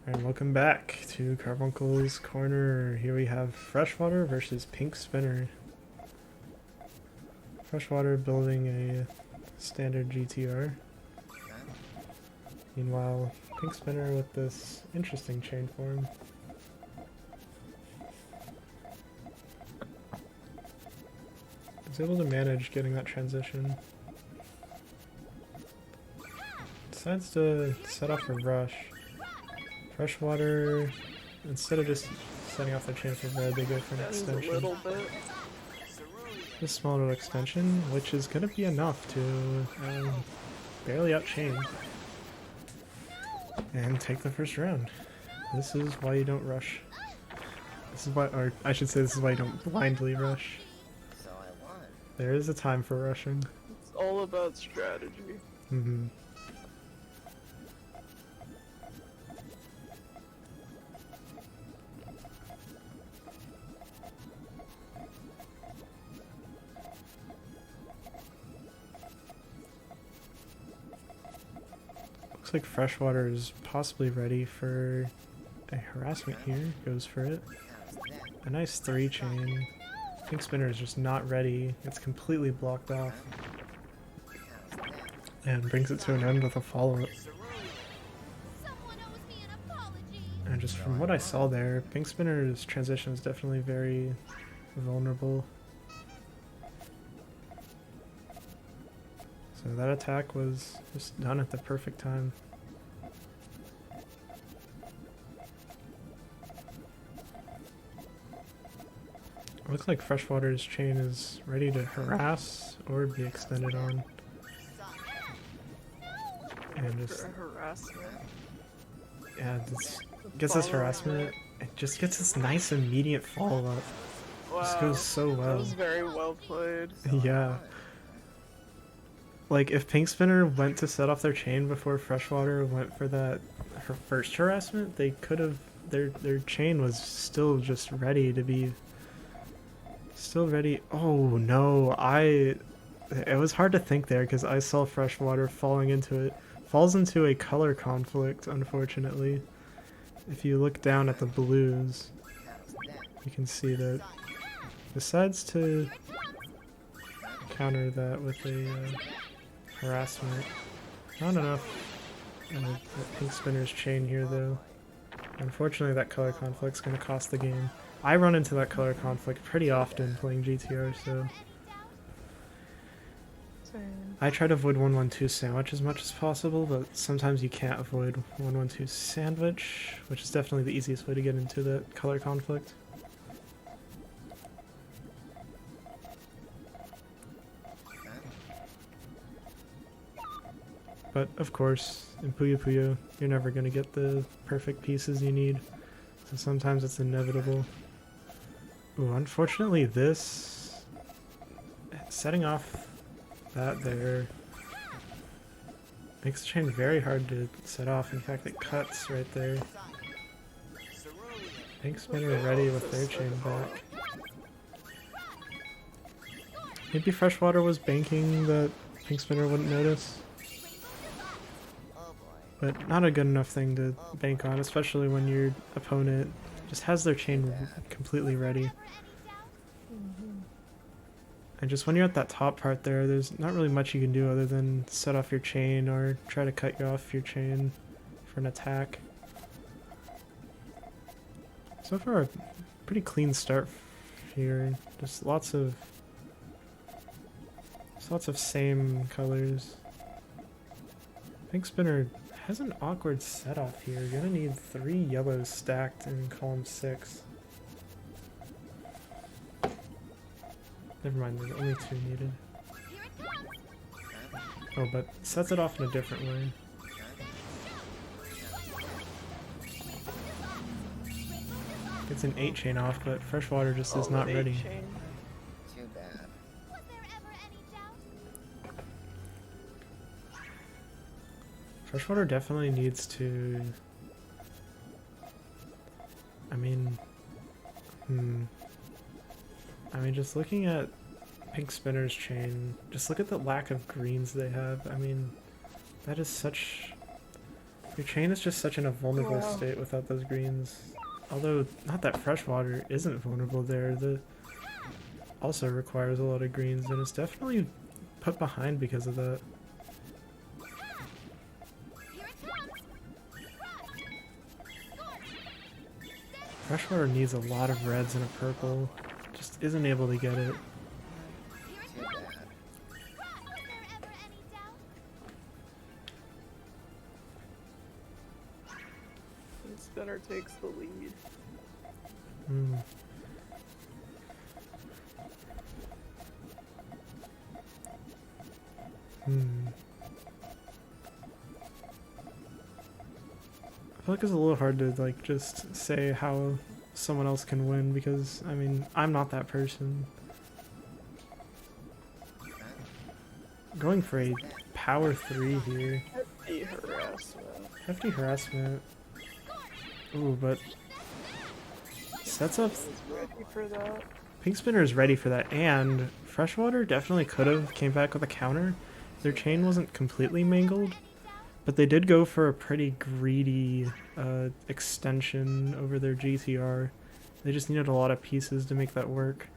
And welcome back to Carbuncle's Corner. Here we have Freshwater versus Pinkspinner. Freshwater building a standard GTR. Meanwhile, Pinkspinner with this interesting chain form. Was able to manage getting that transition. Decides to set off a rush. Freshwater, instead of just setting off their chain for red, they go for an extension. A little bit. This small little extension, which is going to be enough to barely outchain and take the first round. This is why you don't rush. This is why, or I should say, this is why you don't blindly rush. There is a time for rushing. It's all about strategy. Mm-hmm. Looks like Freshwater is possibly ready for a harassment here. Goes for it. A nice 3-chain. Pinkspinner is just not ready. It's completely blocked off. And brings it to an end with a follow-up. And just from what I saw there, Pinkspinner's transition is definitely very vulnerable. So that attack was just done at the perfect time. Looks like Freshwater's chain is ready to harass or be extended on. And just Harassment. yeah, this gets this harassment. It just gets this nice immediate follow-up. Wow. Just goes so That well. was very well played. Yeah. Like if Pinkspinner went to set off their chain before Freshwater went for that her first harassment, they could have their chain was still just ready to be still ready. Oh no, it was hard to think there because I saw Freshwater falling into it. Falls into a color conflict, unfortunately. If you look down at the blues, you can see that decides to counter that with a harassment. Not enough in the Pinkspinner's chain here though. Unfortunately that color conflict's going to cost the game. I run into that color conflict pretty often playing GTR, so I try to avoid 1-1-2 sandwich as much as possible, but sometimes you can't avoid 1-1-2 sandwich, which is definitely the easiest way to get into that color conflict. But of course, in Puyo Puyo, you're never going to get the perfect pieces you need, so sometimes it's inevitable. Ooh, unfortunately this, setting off that there, makes the chain very hard to set off. In fact, it cuts right there. Pinkspinner ready with their chain back. Maybe Freshwater was banking that Pinkspinner wouldn't notice. But not a good enough thing to bank on, especially when your opponent just has their chain completely ready. And just when you're at that top part there, there's not really much you can do other than set off your chain or try to cut you off your chain for an attack. So far, a pretty clean start here. Just lots of same colors. Pinkspinner has an awkward set off here. You're gonna need 3 yellows stacked in column 6. Never mind, there's only 2 needed. Oh, but sets it off in a different way. Gets an 8-chain off, but Freshwater just is not ready. Too bad. Freshwater definitely needs to... I mean, just looking at Pinkspinner's chain, just look at the lack of greens they have. I mean, that is such Your chain is just such in a vulnerable Wow. state without those greens. Although, not that Freshwater isn't vulnerable there. The also requires a lot of greens, and it's definitely put behind because of that. Freshwater needs a lot of reds and a purple. Just isn't able to get it. Too bad. Spinner takes the lead. Hmm. I feel like it's a little hard to like just say how someone else can win because I mean I'm not that person. Going for a power 3 here. Hefty harassment. Hefty harassment. Ooh, but sets up. Is ready for that. Pinkspinner is ready for that, and Freshwater definitely could have came back with a counter. Their chain wasn't completely mangled, but they did go for a pretty greedy extension over their GTR. They just needed a lot of pieces to make that work.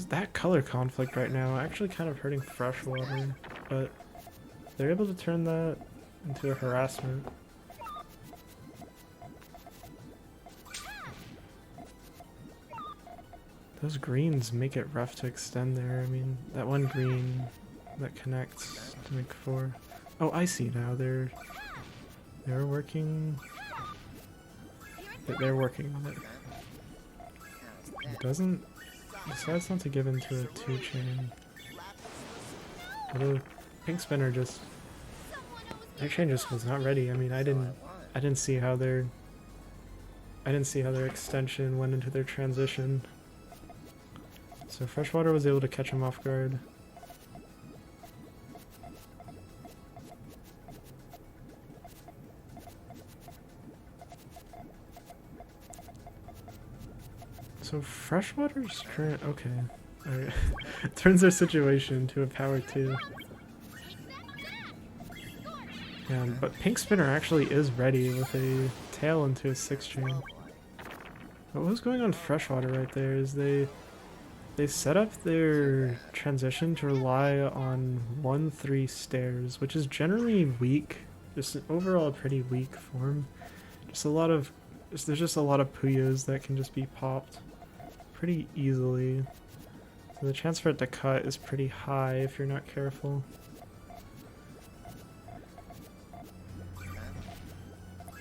That color conflict right now actually kind of hurting Freshwater, but they're able to turn that into a harassment. Those greens make it rough to extend there. I mean, that one green that connects to make 4. Oh, I see now. They're working. They're working on it. It doesn't. Decides not to give into a 2 chain. Although Pinkspinner just their chain just was not ready. I mean I didn't see how their extension went into their transition. So Freshwater was able to catch him off guard. So Freshwater's current okay. Alright. Turns their situation to a power 2. Yeah, but Pinkspinner actually is ready with a tail into a 6 chain. But what was going on Freshwater right there is they set up their transition to rely on 1-3 stairs, which is generally weak. Just an overall pretty weak form. Just a lot of there's just a lot of Puyos that can just be popped pretty easily. So the chance for it to cut is pretty high if you're not careful.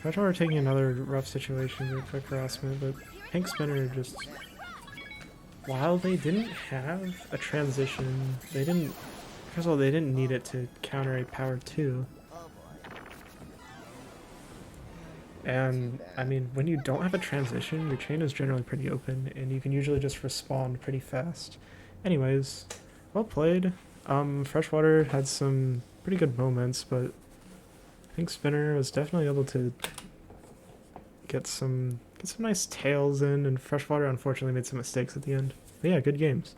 Freshwater taking another rough situation with quick harassment, but Pinkspinner just... While they didn't have a transition, they didn't... First of all, they didn't need it to counter a power 2. And, I mean, when you don't have a transition, your chain is generally pretty open, and you can usually just respawn pretty fast. Anyways, well played. Freshwater had some pretty good moments, but Pinkspinner was definitely able to get some nice tails in, and Freshwater unfortunately made some mistakes at the end. But yeah, good games.